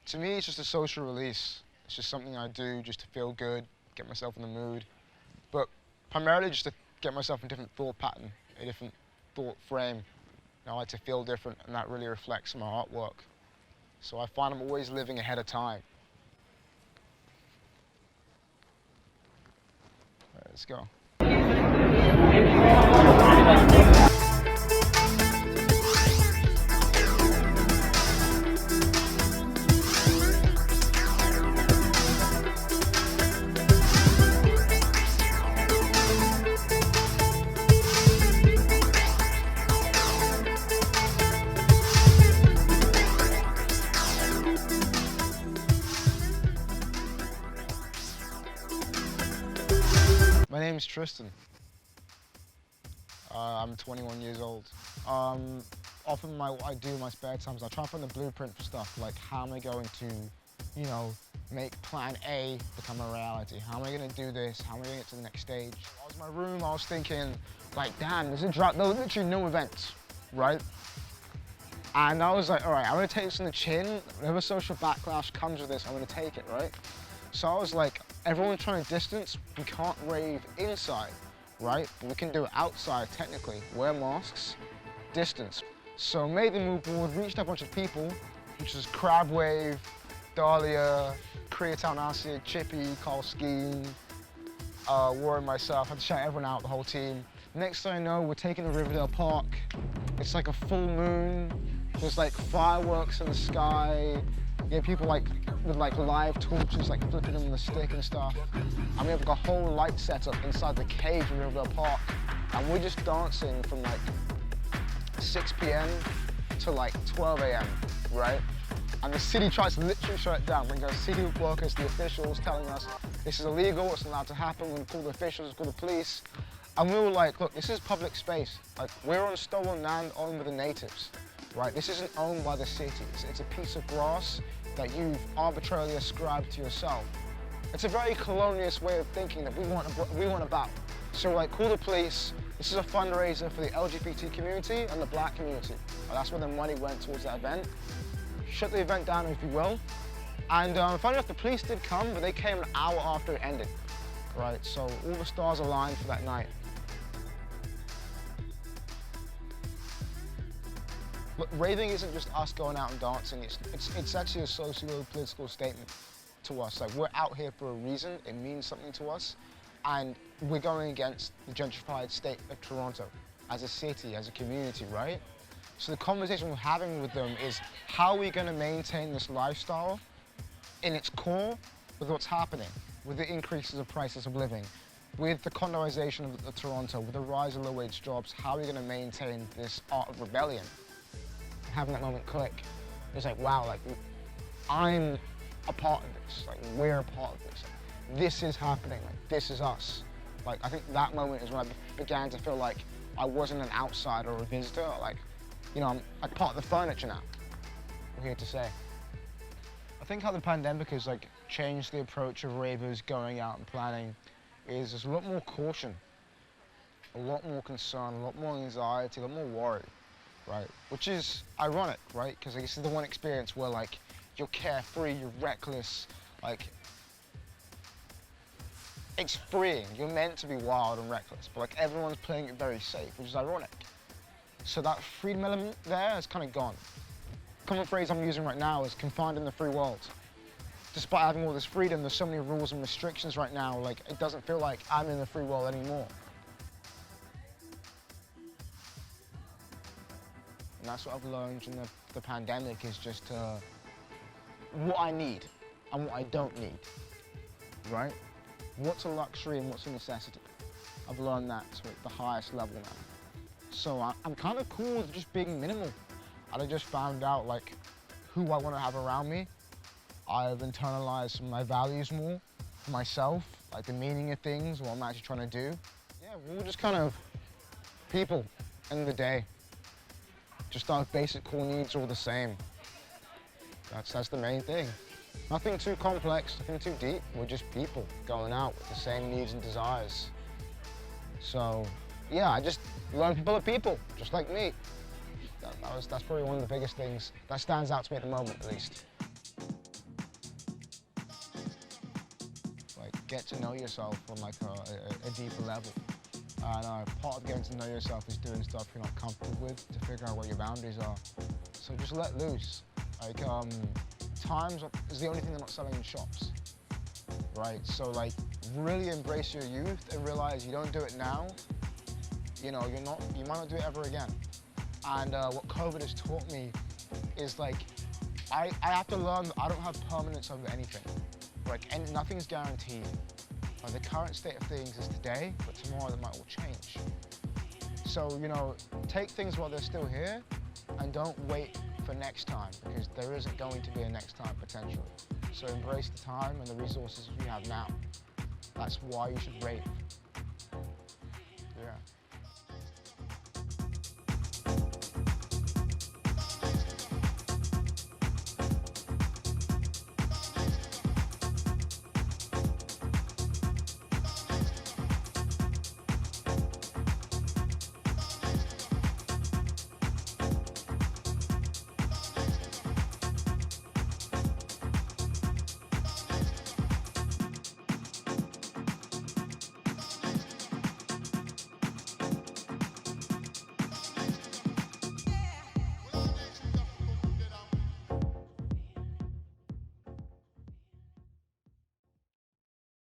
To me, it's just a social release. It's just something I do just to feel good, get myself in the mood. But primarily just to get myself in a different thought pattern, a different thought frame. I like to feel different, and that really reflects in my artwork. So I find I'm always living ahead of time. All right, let's go. My name is Tristan. I'm 21 years old. Often what I do in my spare time is I try and find the blueprint for stuff, like how am I going to, make plan A become a reality? How am I going to do this? How am I going to get to the next stage? I was in my room, I was thinking, like, damn, there were literally no events, right? And I was like, all right, I'm going to take this on the chin. Whatever social backlash comes with this, I'm going to take it, right? So I was like, everyone's trying to distance, we can't rave inside, right? But we can do it outside, technically. Wear masks, distance. So made the move board, reached out a bunch of people, which was Crabwave, Dahlia, Koreatown Acid, Chippy, Carl Skeen, Warren, myself. I had to shout everyone out, the whole team. Next thing I know, we're taking to Riverdale Park. It's like a full moon. There's like fireworks in the sky. You have people with live torches, flipping them on the stick and stuff. And we have a whole light setup inside the cage in Riverdale Park. And we're just dancing from 6 p.m. to 12 a.m., right? And the city tries to literally shut it down. We go city workers, the officials telling us this is illegal, it's not allowed to happen. We call the officials, call the police. And we were like, look, this is public space. We're on stolen land owned by the natives, right? This isn't owned by the city. It's a piece of grass that you've arbitrarily ascribed to yourself. It's a very colonialist way of thinking that we want about. So call the police. This is a fundraiser for the LGBT community and the black community. That's where the money went towards that event. Shut the event down if you will. And funny enough, the police did come, but they came an hour after it ended. Right, so all the stars aligned for that night. Look, raving isn't just us going out and dancing. It's actually a socio-political statement to us. We're out here for a reason. It means something to us. And we're going against the gentrified state of Toronto as a city, as a community, right? So the conversation we're having with them is how are we going to maintain this lifestyle in its core with what's happening, with the increases of prices of living, with the condoization of Toronto, with the rise of low-wage jobs. How are we going to maintain this art of rebellion? Having that moment click, it's wow, I'm a part of this. We're a part of this. This is happening. This is us. I think that moment is when I began to feel like I wasn't an outsider or a visitor. I'm part of the furniture now. I'm here to say. I think how the pandemic has changed the approach of ravers going out and planning is there's a lot more caution, a lot more concern, a lot more anxiety, a lot more worry, right? Which is ironic, right? Because this is the one experience where you're carefree, you're reckless, it's freeing. You're meant to be wild and reckless, but everyone's playing it very safe, which is ironic. So that freedom element there has kind of gone. The common phrase I'm using right now is confined in the free world. Despite having all this freedom, there's so many rules and restrictions right now, it doesn't feel like I'm in the free world anymore. And that's what I've learned from the pandemic is just what I need and what I don't need, right? What's a luxury and what's a necessity? I've learned that to the highest level now. So I'm kind of cool with just being minimal. I just found out who I want to have around me. I've internalized some of my values more for myself, the meaning of things, what I'm actually trying to do. Yeah, we're all just kind of people, end of the day. Just our basic core needs are all the same. That's the main thing. Nothing too complex, nothing too deep. We're just people going out with the same needs and desires. So, yeah, I just learned people are people, just like me. That's probably one of the biggest things that stands out to me at the moment, at least. get to know yourself on like a deeper level. And part of getting to know yourself is doing stuff you're not comfortable with to figure out what your boundaries are. So just let loose. Like, times is the only thing they're not selling in shops, right? So like, really embrace your youth and realize you don't do it now, you might not do it ever again. And what COVID has taught me is like, I have to learn that I don't have permanence over anything. Like, nothing's guaranteed. The current state of things is today, but tomorrow that might all change. So, take things while they're still here and don't wait for next time, because there isn't going to be a next time potentially. So embrace the time and the resources you have now. That's why you should rave.